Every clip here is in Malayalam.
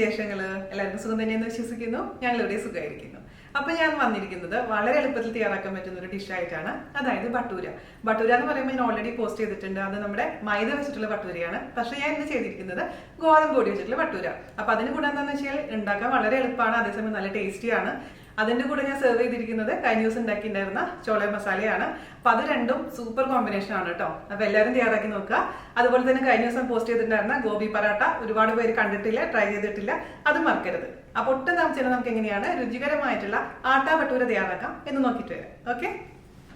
വിശേഷങ്ങൾ? എല്ലാവർക്കും സുഖം തന്നെയെന്ന് വിശ്വസിക്കുന്നു. ഞങ്ങളിവിടെ സുഖമായിരിക്കുന്നു. അപ്പൊ ഞാൻ വന്നിരിക്കുന്നത് വളരെ എളുപ്പത്തിൽ തയ്യാറാക്കാൻ പറ്റുന്ന ഒരു ഡിഷായിട്ടാണ്. അതായത് ബട്ടൂര. ബട്ടൂര എന്ന് പറയുമ്പോൾ ഞാൻ ഓൾറെഡി പോസ്റ്റ് ചെയ്തിട്ടുണ്ട്. അത് നമ്മുടെ മൈദ വെച്ചിട്ടുള്ള ബട്ടൂരയാണ്. പക്ഷെ ഞാൻ ഇന്ന് ചെയ്തിരിക്കുന്നത് ഗോതമ്പ് പൊടി വെച്ചിട്ടുള്ള ബട്ടൂര. അപ്പൊ അതിന് കൂടെ എന്താണെന്ന് വെച്ചാൽ ഉണ്ടാക്കാൻ വളരെ എളുപ്പമാണ്, അതേസമയം നല്ല ടേസ്റ്റിയാണ്. അതിന്റെ കൂടെ ഞാൻ സെർവ് ചെയ്തിരിക്കുന്നത് കഴിഞ്ഞ ദിവസം ഉണ്ടാക്കിയിട്ടുണ്ടായിരുന്ന ചോള മസാലയാണ്. അപ്പൊ അത് രണ്ടും സൂപ്പർ കോമ്പിനേഷൻ ആണ് കേട്ടോ. അപ്പൊ എല്ലാവരും തയ്യാറാക്കി നോക്കുക. അതുപോലെ തന്നെ കഴിഞ്ഞ ദിവസം പോസ്റ്റ് ചെയ്തിട്ടുണ്ടായിരുന്ന ഗോബി പറാട്ട ഒരുപാട് പേര് കണ്ടിട്ടില്ല, ട്രൈ ചെയ്തിട്ടില്ല, അത് മറക്കരുത്. അപ്പൊ ഒട്ടും താമസിച്ചാൽ നമുക്ക് എങ്ങനെയാണ് രുചികരമായിട്ടുള്ള ആട്ടാ ബട്ടൂര തയ്യാറാക്കാം എന്ന് നോക്കിയിട്ട് വരാം. ഓക്കെ,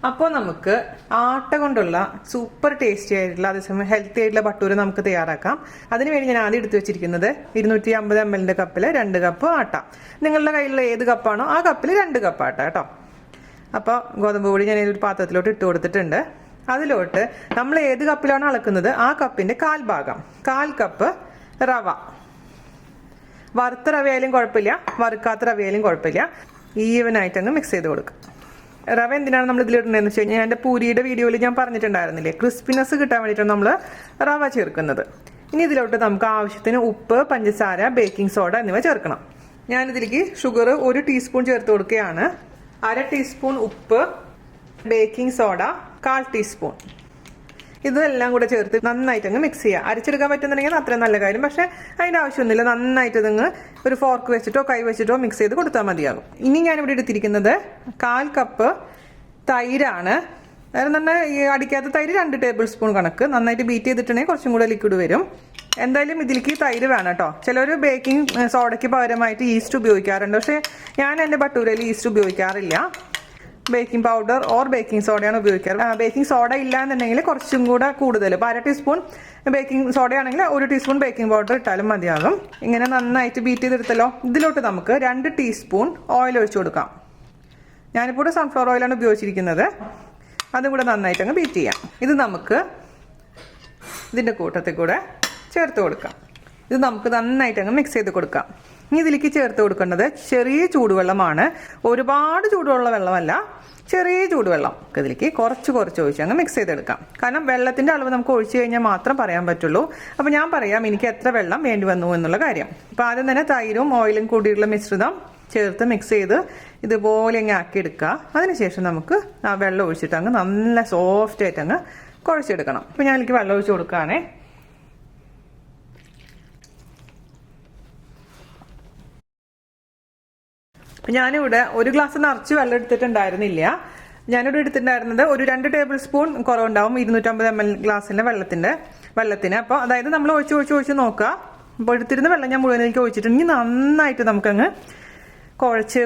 അപ്പോൾ നമുക്ക് ആട്ട കൊണ്ടുള്ള സൂപ്പർ ടേസ്റ്റി ആയിട്ടുള്ള അതേസമയം ഹെൽത്തി ആയിട്ടുള്ള ബട്ടൂര നമുക്ക് തയ്യാറാക്കാം. അതിനുവേണ്ടി ഞാൻ ആദ്യം എടുത്തു വെച്ചിരിക്കുന്നത് 250 ml കപ്പിൽ 2 കപ്പ് ആട്ട. നിങ്ങളുടെ കയ്യിലുള്ള ഏത് കപ്പാണോ ആ കപ്പിൽ 2 കപ്പ് ആട്ട കേട്ടോ. അപ്പോൾ ഗോതമ്പ് പൊടി ഞാൻ ഒരു പാത്രത്തിലോട്ട് ഇട്ട് കൊടുത്തിട്ടുണ്ട്. അതിലോട്ട് നമ്മൾ ഏത് കപ്പിലാണോ അളക്കുന്നത് ആ കപ്പിന്റെ 1/4 കപ്പ് റവ. വറുത്ത റവയായാലും കുഴപ്പമില്ല, വറുക്കാത്ത റവയായാലും കുഴപ്പമില്ല. ഈവനായിട്ട് അങ്ങ് മിക്സ് ചെയ്ത് കൊടുക്കുക. റവ എന്തിനാണ് നമ്മൾ ഇതിലിട്ടുന്നതെന്ന് വെച്ച് കഴിഞ്ഞാൽ എൻ്റെ പൂരിയുടെ വീഡിയോയിൽ ഞാൻ പറഞ്ഞിട്ടുണ്ടായിരുന്നില്ലേ, ക്രിസ്പിനെസ് കിട്ടാൻ വേണ്ടിയിട്ടാണ് നമ്മൾ റവ ചേർക്കുന്നത്. ഇനി ഇതിലോട്ട് നമുക്ക് ആവശ്യത്തിന് ഉപ്പ്, പഞ്ചസാര, ബേക്കിംഗ് സോഡ എന്നിവ ചേർക്കണം. ഞാനിതിലേക്ക് ഷുഗർ 1 ടീസ്പൂൺ ചേർത്ത് കൊടുക്കുകയാണ്. 1/2 ടീസ്പൂൺ ഉപ്പ്, ബേക്കിംഗ് സോഡ 1/4 ടീസ്പൂൺ. ഇതെല്ലാം കൂടെ ചേർത്ത് നന്നായിട്ട് അങ്ങ് മിക്സ് ചെയ്യുക. അരച്ചെടുക്കാൻ പറ്റുന്നുണ്ടെങ്കിൽ അത്രയും നല്ല കാര്യം, പക്ഷെ അതിൻ്റെ ആവശ്യമൊന്നുമില്ല. നന്നായിട്ട് ഇതങ്ങ് ഒരു ഫോർക്ക് വെച്ചിട്ടോ കൈ വെച്ചിട്ടോ മിക്സ് ചെയ്ത് കൊടുത്താൽ മതിയാകും. ഇനി ഞാനിവിടെ എടുത്തിരിക്കുന്നത് 1/4 കപ്പ് തൈരാണ്. അതായത് തന്നെ ഈ അടിക്കാത്ത തൈര് 2 ടേബിൾ സ്പൂൺ കണക്ക്. നന്നായിട്ട് ബീറ്റ് ചെയ്തിട്ടുണ്ടെങ്കിൽ കുറച്ചും കൂടെ ലിക്വിഡ് വരും. എന്തായാലും ഇതിലേക്ക് തൈര് വേണം കേട്ടോ. ചിലർ ബേക്കിംഗ് സോഡയ്ക്ക് പകരമായിട്ട് ഈസ്റ്റ് ഉപയോഗിക്കാറുണ്ട്, പക്ഷേ ഞാൻ എൻ്റെ ബട്ടൂരയിൽ ഈസ്റ്റ് ഉപയോഗിക്കാറില്ല. ബേക്കിംഗ് പൗഡർ ഓർ ബേക്കിംഗ് സോഡയാണ് ഉപയോഗിക്കാറ്. ബേക്കിംഗ് സോഡ ഇല്ല എന്നുണ്ടെങ്കിൽ കുറച്ചും കൂടെ കൂടുതൽ, ഇപ്പോൾ 1/2 ടീസ്പൂൺ ബേക്കിംഗ് സോഡയാണെങ്കിൽ 1 ടീസ്പൂൺ ബേക്കിംഗ് പൗഡർ ഇട്ടാലും മതിയാകും. ഇങ്ങനെ നന്നായിട്ട് ബീറ്റ് ചെയ്തെടുത്തല്ലോ. ഇതിലോട്ട് നമുക്ക് 2 ടീസ്പൂൺ ഓയിൽ ഒഴിച്ചു കൊടുക്കാം. ഞാനിപ്പോൾ ഇവിടെ സൺഫ്ലവർ ഓയിലാണ് ഉപയോഗിച്ചിരിക്കുന്നത്. അതും കൂടെ നന്നായിട്ട് അങ്ങ് ബീറ്റ് ചെയ്യാം. ഇത് നമുക്ക് ഇതിൻ്റെ കൂട്ടത്തിൽ കൂടെ ചേർത്ത് കൊടുക്കാം. ഇത് നമുക്ക് നന്നായിട്ട് അങ്ങ് മിക്സ് ചെയ്ത് കൊടുക്കാം. ഇനി ഇതിലേക്ക് ചേർത്ത് കൊടുക്കേണ്ടത് ചെറിയ ചൂടുവെള്ളമാണ്. ഒരുപാട് ചൂടുള്ള വെള്ളമല്ല, ചെറിയ ചൂടുവെള്ളം. ഇതിലേക്ക് കുറച്ച് ഒഴിച്ച് അങ്ങ് മിക്സ് ചെയ്തെടുക്കാം. കാരണം വെള്ളത്തിൻ്റെ അളവ് നമുക്ക് ഒഴിച്ചു കഴിഞ്ഞാൽ മാത്രം പറയാൻ പറ്റുള്ളൂ. അപ്പോൾ ഞാൻ പറയാം എനിക്ക് എത്ര വെള്ളം വേണ്ടി വന്നു എന്നുള്ള കാര്യം. അപ്പോൾ ആദ്യം തന്നെ തൈരും ഓയിലും കൂടിയുള്ള മിശ്രിതം ചേർത്ത് മിക്സ് ചെയ്ത് ഇതുപോലെ അങ്ങ് ആക്കിയെടുക്കുക. അതിനുശേഷം നമുക്ക് ആ വെള്ളം ഒഴിച്ചിട്ട് അങ്ങ് നല്ല സോഫ്റ്റ് ആയിട്ട് അങ്ങ് കുഴച്ചെടുക്കണം. അപ്പോൾ ഞാൻ എനിക്ക് വെള്ളം ഒഴിച്ച് കൊടുക്കുകയാണേ. ഞാനിവിടെ 1 ഗ്ലാസ് നിറച്ച് വെള്ളം എടുത്തിട്ടുണ്ടായിരുന്നില്ല. ഞാനിവിടെ എടുത്തിട്ടുണ്ടായിരുന്നത് ഒരു 2 ടേബിൾ സ്പൂൺ കുറവുണ്ടാവും 250 ml ഗ്ലാസിന്റെ വെള്ളത്തിന്. അപ്പോൾ അതായത് നമ്മൾ ഒഴിച്ച് നോക്കുക. അപ്പോൾ എടുത്തിരുന്ന വെള്ളം ഞാൻ മുഴുവനിലേക്ക് ഒഴിച്ചിട്ടുണ്ടെങ്കിൽ നന്നായിട്ട് നമുക്കങ്ങ് കുഴച്ച്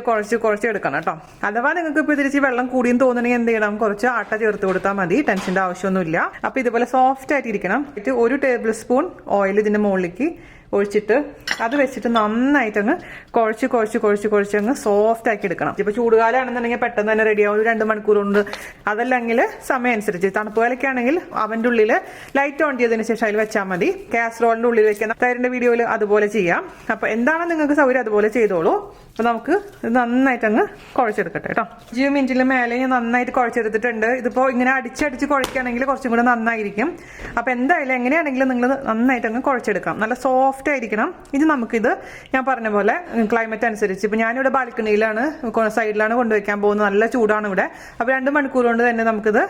എടുക്കണം കേട്ടോ. അഥവാ നിങ്ങൾക്ക് ഇപ്പോൾ തിരിച്ച് വെള്ളം കൂടിയെന്ന് തോന്നുന്നെങ്കിൽ എന്ത് ചെയ്യണം, കുറച്ച് ആട്ട ചേർത്ത് കൊടുത്താൽ മതി. ടെൻഷൻ്റെ ആവശ്യമൊന്നുമില്ല. അപ്പോൾ ഇതുപോലെ സോഫ്റ്റ് ആയിട്ടിരിക്കണം. 1 ടേബിൾ സ്പൂൺ ഓയിൽ ഇതിൻ്റെ മുകളിലേക്ക് ഒഴിച്ചിട്ട് അത് വെച്ചിട്ട് നന്നായിട്ട് അങ്ങ് കുഴച്ച് അങ്ങ് സോഫ്റ്റ് ആക്കി എടുക്കണം. ഇപ്പോൾ ചൂടുകാലാണെന്നുണ്ടെങ്കിൽ പെട്ടെന്ന് തന്നെ റെഡിയാവും, 2 മണിക്കൂർ കൊണ്ട്. അതല്ലെങ്കിൽ സമയം അനുസരിച്ച്. തണുപ്പ് കാലൊക്കെ ആണെങ്കിൽ അവൻ്റെ ഉള്ളിൽ ലൈറ്റ് ഓൺ ചെയ്തതിന് ശേഷം അതിൽ വെച്ചാൽ മതി. കാസറോളിൻ്റെ ഉള്ളിൽ വെക്കുന്ന തൈരിൻ്റെ വീഡിയോയിൽ അതുപോലെ ചെയ്യാം. അപ്പോൾ എന്താണ് നിങ്ങൾക്ക് സൗകര്യം അതുപോലെ ചെയ്തോളൂ. അപ്പോൾ നമുക്ക് ഇത് നന്നായിട്ട് അങ്ങ് കുഴച്ചെടുക്കട്ടെ കേട്ടോ. 10 മിനിറ്റിന് മേലെ ഞാൻ നന്നായിട്ട് കുഴച്ചെടുത്തിട്ടുണ്ട്. ഇതിപ്പോൾ ഇങ്ങനെ അടിച്ച് കുഴക്കുകയാണെങ്കിൽ കുറച്ചും കൂടെ നന്നായിരിക്കും. അപ്പോൾ എന്തായാലും എങ്ങനെയാണെങ്കിലും നിങ്ങൾ നന്നായിട്ട് അങ്ങ് കുഴച്ചെടുക്കാം. നല്ല സോഫ്റ്റ് ആയിരിക്കണം. ഇത് നമുക്കിത് ഞാൻ പറഞ്ഞ പോലെ ക്ലൈമറ്റ് അനുസരിച്ച്, ഇപ്പൊ ഞാനിവിടെ ബാൽക്കണിയിലാണ്, സൈഡിലാണ് കൊണ്ടുവയ്ക്കാൻ പോകുന്നത്. നല്ല ചൂടാണ് ഇവിടെ. അപ്പോൾ 2 മണിക്കൂർ കൊണ്ട് തന്നെ നമുക്കിത്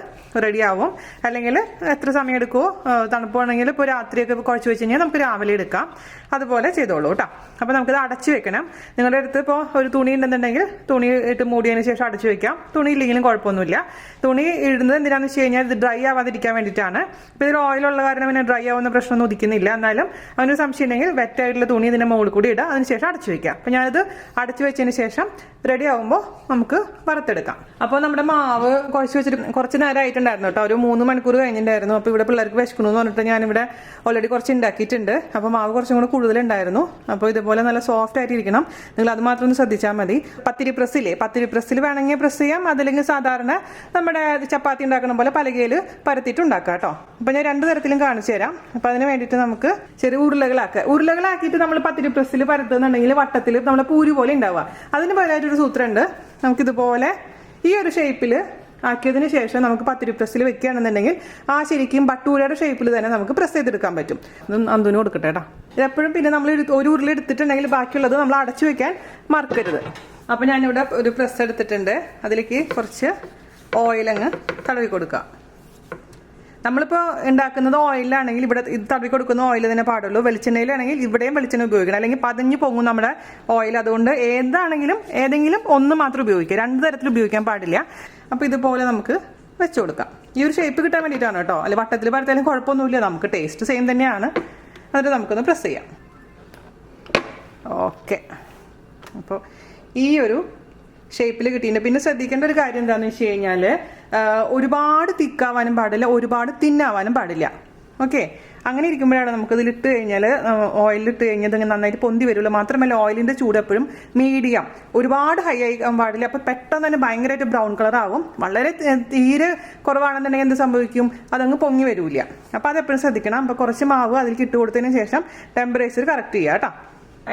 റെഡി ആവും. അല്ലെങ്കിൽ എത്ര സമയം എടുക്കുമോ, തണുപ്പാണെങ്കിൽ ഇപ്പോൾ രാത്രിയൊക്കെ കുഴച്ച് വെച്ച് കഴിഞ്ഞാൽ നമുക്ക് രാവിലെ എടുക്കാം. അതുപോലെ ചെയ്തോളൂ കേട്ടോ. അപ്പോൾ നമുക്കിത് അടച്ചു വെക്കണം. നിങ്ങളുടെ അടുത്ത് ഇപ്പോൾ ഒരു തുണി ഉണ്ടെന്നുണ്ടെങ്കിൽ തുണി ഇട്ട് മൂടിയതിന് ശേഷം അടച്ചു വെക്കാം. തുണി ഇല്ലെങ്കിലും കുഴപ്പമൊന്നുമില്ല. തുണി ഇടുന്നത് എന്തിനാന്ന് വെച്ച് കഴിഞ്ഞാൽ ഇത് ഡ്രൈ ആവാതിരിക്കാൻ വേണ്ടിയിട്ടാണ്. ഇപ്പോൾ ഇതിൽ ഓയിലുള്ള കാരണം പിന്നെ ഡ്രൈ ആവുന്ന പ്രശ്നമൊന്നും ഉദിക്കുന്നില്ല. എന്നാലും അവനൊരു സംശയം ഉണ്ടെങ്കിൽ വെറ്റായിട്ടുള്ള തുണി ഇതിൻ്റെ മുകളിൽ കൂടി ഇടുക. അതിനുശേഷം അടച്ചു വെക്കാം. അപ്പോൾ ഞാനിത് അടച്ചു വെച്ചതിന് ശേഷം റെഡി ആകുമ്പോൾ നമുക്ക് വറുത്തെടുക്കാം. അപ്പോൾ നമ്മുടെ മാവ് കുഴച്ച് വെച്ചിട്ട് കുറച്ച് നേരം ആയിട്ടുണ്ടായിരുന്നു കേട്ടോ. ഒരു 3 മണിക്കൂർ കഴിഞ്ഞിട്ടുണ്ടായിരുന്നു. അപ്പോൾ ഇവിടെ പിള്ളേർക്ക് വിശക്കണമെന്ന് പറഞ്ഞിട്ട് ഞാനിവിടെ ഓൾറെഡി കുറച്ച് ഉണ്ടാക്കിയിട്ടുണ്ട്. അപ്പോൾ മാവ് കുറച്ചും കൂടെ കൂടുതലുണ്ടായിരുന്നു. അപ്പോൾ ഇതുപോലെ നല്ല സോഫ്റ്റ് ആയിട്ടിരിക്കണം. നിങ്ങൾ അത് മാത്രം ഒന്ന് ശ്രദ്ധിച്ചാൽ മതി. പത്തിരി പ്രസ്സിൽ വേണമെങ്കിൽ പ്രസ് ചെയ്യാം. അതല്ലെങ്കിൽ സാധാരണ നമ്മുടെ ചപ്പാത്തി ഉണ്ടാക്കുന്ന പോലെ പലകയിൽ പരത്തിയിട്ട് ഉണ്ടാക്കാം കേട്ടോ. അപ്പോൾ ഞാൻ 2 തരത്തിലും കാണിച്ചു തരാം. അപ്പോൾ അതിന് വേണ്ടിയിട്ട് നമുക്ക് ചെറിയ ഉരുളകളാക്കിയിട്ട് നമ്മൾ പത്തിരി പ്രസ്സിൽ പരത്തുന്നുണ്ടെങ്കിൽ വട്ടത്തിൽ നമ്മളെ പൂരി പോലെ ഉണ്ടാവുക. അതിന് പകരമായിട്ടൊരു സൂത്രമുണ്ട്. നമുക്കിതുപോലെ ഈ ഒരു ഷേപ്പിൽ ആക്കിയതിന് ശേഷം നമുക്ക് പത്തിരി പ്രസ്സിൽ വെക്കുകയാണെന്നുണ്ടെങ്കിൽ ആ ശരിക്കും ബട്ടൂരയുടെ ഷേപ്പിൽ തന്നെ നമുക്ക് പ്രസ് ചെയ്തെടുക്കാൻ പറ്റും. അന്തുന് കൊടുക്കട്ടെ കേട്ടോ. ഇതെപ്പോഴും പിന്നെ നമ്മൾ ഒരു ഉരുളി എടുത്തിട്ടുണ്ടെങ്കിൽ ബാക്കിയുള്ളത് നമ്മൾ അടച്ചു വെക്കാൻ മറക്കരുത്. അപ്പോൾ ഞാനിവിടെ ഒരു പ്രസ് എടുത്തിട്ടുണ്ട്. അതിലേക്ക് കുറച്ച് ഓയിലങ്ങ് തടവി കൊടുക്കുക. നമ്മളിപ്പോൾ ഉണ്ടാക്കുന്നത് ഓയിലാണെങ്കിൽ ഇവിടെ ഇത് തടവി കൊടുക്കുന്ന ഓയിൽ തന്നെ പാടുള്ളൂ. വെളിച്ചെണ്ണയിലാണെങ്കിൽ ഇവിടെയും വെളിച്ചെണ്ണ ഉപയോഗിക്കണം, അല്ലെങ്കിൽ പതഞ്ഞു പൊങ്ങും നമ്മുടെ ഓയിൽ. അതുകൊണ്ട് ഏതെങ്കിലും ഒന്ന് മാത്രം ഉപയോഗിക്കുക, 2 തരത്തിൽ ഉപയോഗിക്കാൻ പാടില്ല. അപ്പോൾ ഇതുപോലെ നമുക്ക് വെച്ച് കൊടുക്കാം. ഈ ഒരു ഷേപ്പ് കിട്ടാൻ വേണ്ടിയിട്ടാണ് കേട്ടോ. അല്ലെ വട്ടത്തിൽ പരത്താലും കുഴപ്പമൊന്നുമില്ല, നമുക്ക് ടേസ്റ്റ് സെയിം തന്നെയാണ്. എന്നിട്ട് നമുക്കൊന്ന് പ്രസ് ചെയ്യാം. ഓക്കെ, അപ്പോൾ ഈ ഒരു ഷേപ്പിൽ കിട്ടിയിട്ടുണ്ട്. പിന്നെ ശ്രദ്ധിക്കേണ്ട ഒരു കാര്യം എന്താണെന്ന് വെച്ച് കഴിഞ്ഞാൽ ഒരുപാട് തിക്കാവാനും പാടില്ല, ഒരുപാട് തിന്നാവാനും പാടില്ല. ഓക്കെ, അങ്ങനെ ഇരിക്കുമ്പോഴാണ് നമുക്കിതിലിട്ട് കഴിഞ്ഞാൽ ഓയിലിട്ട് കഴിഞ്ഞാൽ ഇങ്ങനെ നന്നായിട്ട് പൊന്തി വരുള്ളൂ. മാത്രമല്ല ഓയിലിൻ്റെ ചൂട് എപ്പോഴും മീഡിയം, ഒരുപാട് ഹൈ ആകാൻ പാടില്ല. അപ്പോൾ പെട്ടെന്ന് തന്നെ ഭയങ്കരമായിട്ട് ബ്രൗൺ കളർ ആവും. വളരെ തീരെ കുറവാണെന്നുണ്ടെങ്കിൽ എന്ത് സംഭവിക്കും, അതങ്ങ് പൊങ്ങി വരില്ല. അപ്പോൾ അതെപ്പോഴും ശ്രദ്ധിക്കണം. അപ്പോൾ കുറച്ച് മാവ് അതിലേക്ക് ഇട്ട് കൊടുത്തതിന് ശേഷം ടെമ്പറേച്ചർ കറക്റ്റ് ചെയ്യുക കേട്ടോ.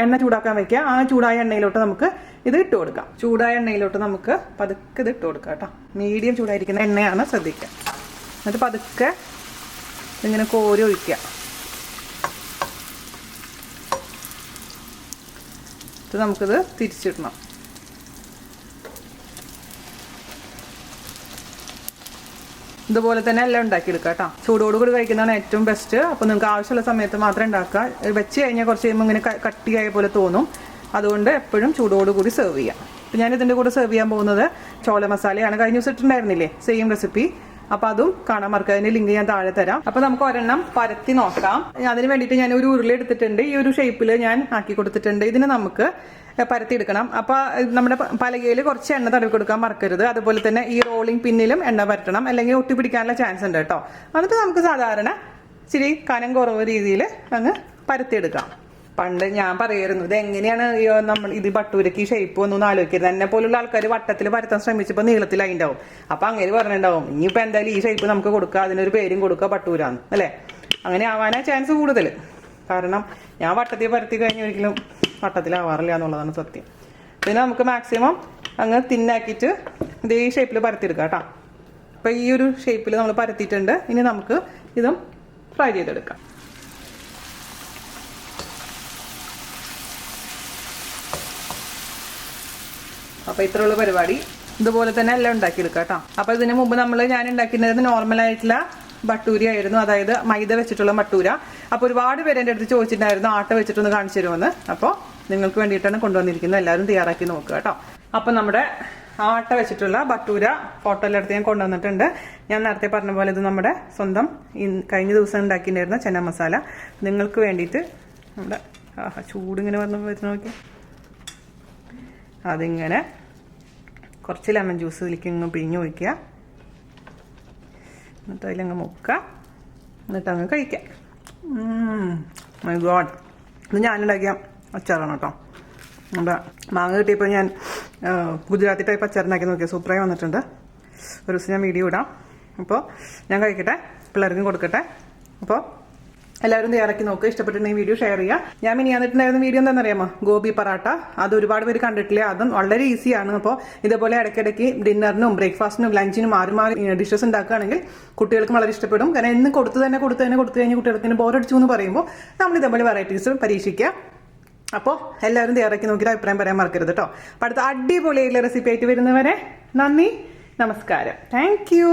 എണ്ണ ചൂടാക്കാൻ വെക്കുക. ആ ചൂടായ എണ്ണയിലോട്ട് നമുക്ക് ഇത് ഇട്ട് കൊടുക്കാം. ചൂടായ എണ്ണയിലോട്ട് നമുക്ക് പതുക്കെ ഇത് ഇട്ട് കൊടുക്കാം കേട്ടോ. മീഡിയം ചൂടായിരിക്കുന്ന എണ്ണയാണ്, ശ്രദ്ധിക്കുക. എന്നിട്ട് പതുക്കെ ഇങ്ങനെ കോരി ഒഴിക്കുക. ഇത് നമുക്കിത് തിരിച്ചിടണം. ഇതുപോലെ തന്നെ എല്ലാം ഉണ്ടാക്കിയെടുക്കുക കേട്ടോ. ചൂടോടുകൂടി കഴിക്കുന്നതാണ് ഏറ്റവും ബെസ്റ്റ്. അപ്പോൾ നിങ്ങൾക്ക് ആവശ്യമുള്ള സമയത്ത് മാത്രം ഉണ്ടാക്കുക. വെച്ച് കഴിഞ്ഞാൽ കുറച്ച് കഴിയുമ്പോൾ ഇങ്ങനെ കട്ടിയായ പോലെ തോന്നും. അതുകൊണ്ട് എപ്പോഴും ചൂടോടുകൂടി സെർവ് ചെയ്യാം. അപ്പോൾ ഞാൻ ഇതിൻ്റെ കൂടെ സെർവ് ചെയ്യാൻ പോകുന്നത് ചോല മസാലയാണ്. കഴിഞ്ഞ ദിവസം ഇട്ടുണ്ടായിരുന്നില്ലേ സെയിം റെസിപ്പി, അപ്പോൾ അതും കാണാൻ മറക്കുക. അതിൻ്റെ ലിങ്ക് ഞാൻ താഴെ തരാം. അപ്പോൾ നമുക്ക് ഒരെണ്ണം പരത്തി നോക്കാം. അതിന് വേണ്ടിയിട്ട് ഞാൻ ഒരു ഉരുളി എടുത്തിട്ടുണ്ട്. ഈ ഒരു ഷേപ്പിൽ ഞാൻ ആക്കി കൊടുത്തിട്ടുണ്ട്. ഇതിന് നമുക്ക് പരത്തിയെടുക്കണം. അപ്പോൾ നമ്മുടെ പലകയിൽ കുറച്ച് എണ്ണ തടവി കൊടുക്കാൻ മറക്കരുത്. അതുപോലെ തന്നെ ഈ റോളിംഗ് പിന്നിലും എണ്ണ പരട്ടണം, അല്ലെങ്കിൽ ഒട്ടിപ്പിടിക്കാനുള്ള ചാൻസ് ഉണ്ട് കേട്ടോ. എന്നിട്ട് നമുക്ക് സാധാരണ ഇച്ചിരി കനം കുറവ് രീതിയിൽ അങ്ങ് പരത്തിയെടുക്കാം. പണ്ട് ഞാൻ പറയായിരുന്നു ഇത് എങ്ങനെയാണ് നമ്മൾ ഇത് ബട്ടൂരക്ക് ഷേപ്പ് ഒന്നും ആലോചിക്കരുത്. എന്നെ പോലുള്ള ആൾക്കാർ വട്ടത്തിൽ പരത്താൻ ശ്രമിച്ചപ്പോൾ നീളത്തിലായിണ്ടാവും. അപ്പം അങ്ങനെ പറഞ്ഞിട്ടുണ്ടാവും ഇനിയിപ്പോൾ എന്തായാലും ഈ ഷേപ്പ് നമുക്ക് കൊടുക്കുക, അതിനൊരു പേരും കൊടുക്കുക ബട്ടൂരാന്ന്, അല്ലേ? അങ്ങനെ ആവാനാ ചാൻസ് കൂടുതൽ. കാരണം ഞാൻ വട്ടത്തിൽ പരത്തി കഴിഞ്ഞ് ഒരിക്കലും വട്ടത്തിലാവാറില്ല എന്നുള്ളതാണ് സത്യം. പിന്നെ നമുക്ക് മാക്സിമം അങ്ങ് തിന്നാക്കിയിട്ട് ഇതേ ഷേപ്പിൽ പരത്തിയെടുക്കാം കേട്ടോ. അപ്പോൾ ഈ ഒരു ഷേപ്പിൽ നമ്മൾ പരത്തിയിട്ടുണ്ട്. ഇനി നമുക്ക് ഇതും ഫ്രൈ ചെയ്തെടുക്കാം. അപ്പോൾ ഇത്രയുള്ള പരിപാടി. ഇതുപോലെ തന്നെ എല്ലാം ഉണ്ടാക്കിയെടുക്കാം കേട്ടോ. അപ്പോൾ ഇതിന് മുമ്പ് ഞാൻ ഉണ്ടാക്കിയിരുന്നത് നോർമലായിട്ടുള്ള ബട്ടൂര ആയിരുന്നു, അതായത് മൈദ വെച്ചിട്ടുള്ള ബട്ടൂര. അപ്പോൾ ഒരുപാട് പേര് എൻ്റെ അടുത്ത് ചോദിച്ചിട്ടുണ്ടായിരുന്നു ആട്ട വെച്ചിട്ടൊന്ന് കാണിച്ചു തരുമെന്ന്. അപ്പോൾ നിങ്ങൾക്ക് വേണ്ടിയിട്ടാണ് കൊണ്ടുവന്നിരിക്കുന്നത്. എല്ലാവരും തയ്യാറാക്കി നോക്കുക കേട്ടോ. അപ്പോൾ നമ്മുടെ ആട്ട വെച്ചിട്ടുള്ള ബട്ടൂര ഫോട്ടോയിലെടുത്ത് ഞാൻ കൊണ്ടുവന്നിട്ടുണ്ട്. ഞാൻ നേരത്തെ പറഞ്ഞ പോലെ ഇത് നമ്മുടെ സ്വന്തം കഴിഞ്ഞ ദിവസം ഉണ്ടാക്കിയിട്ടുണ്ടായിരുന്ന ചന മസാല. നിങ്ങൾക്ക് വേണ്ടിയിട്ട് നമ്മുടെ ചൂടിങ്ങനെ വരുന്ന നോക്കി അതിങ്ങനെ കുറച്ച് ലെമൺ ജ്യൂസ് ഇതിലേക്ക് ഇങ്ങ് പിഴിഞ്ഞ് ഒഴിക്കുക. എന്നിട്ട് അതിലങ്ങ് മുക്കുക. എന്നിട്ട് അങ്ങ് കഴിക്കാം. മൈ ഗോഡ്, ഇത് ഞാനുണ്ടാക്കിയ അച്ചാറാണ് കേട്ടോ. നമ്മുടെ മാങ്ങ കിട്ടിയപ്പോൾ ഞാൻ ഗുജറാത്തി ടൈപ്പ് അച്ചാറുണ്ടാക്കി നോക്കിയാൽ സൂപ്പറായി വന്നിട്ടുണ്ട്. ഒരു ദിവസം ഞാൻ വീഡിയോ ഇടാം. അപ്പോൾ ഞാൻ കഴിക്കട്ടെ, പിള്ളേർക്കും കൊടുക്കട്ടെ. അപ്പോൾ എല്ലാവരും തയ്യാറാക്കി നോക്കുക. ഇഷ്ടപ്പെട്ടിട്ടുണ്ടെങ്കിൽ വീഡിയോ ഷെയർ ചെയ്യുക. ഞാൻ മിനിയാന്നിട്ടുണ്ടായിരുന്ന വീഡിയോ എന്താണെന്നറിയാമോ, ഗോബി പറാട്ട. അത് ഒരുപാട് പേര് കണ്ടിട്ടില്ല. അതും വളരെ ഈസിയാണ്. അപ്പോൾ ഇതേപോലെ ഇടയ്ക്കിടയ്ക്ക് ഡിന്നറിനും ബ്രേക്ക്ഫാസ്റ്റിനും ലഞ്ചിനും മാറി ഡിഷസ് ഉണ്ടാക്കുകയാണെങ്കിൽ കുട്ടികൾക്ക് വളരെ ഇഷ്ടപ്പെടും. കാരണം എന്നും കൊടുത്തു കഴിഞ്ഞ് കുട്ടികൾക്ക് ബോറടിച്ചു എന്ന് പറയുമ്പോൾ നമ്മൾ ഇതേപോലെ വെറൈറ്റീസ് പരീക്ഷിക്കുക. അപ്പോൾ എല്ലാവരും തയ്യാറാക്കി നോക്കിയിട്ട് അഭിപ്രായം പറയാൻ മറക്കരുത് കേട്ടോ. അപ്പോൾ അടുത്ത അടിപൊളിയായിട്ടുള്ള റെസിപ്പി ആയിട്ട് വരുന്നവരെ നന്ദി, നമസ്കാരം. Thank you.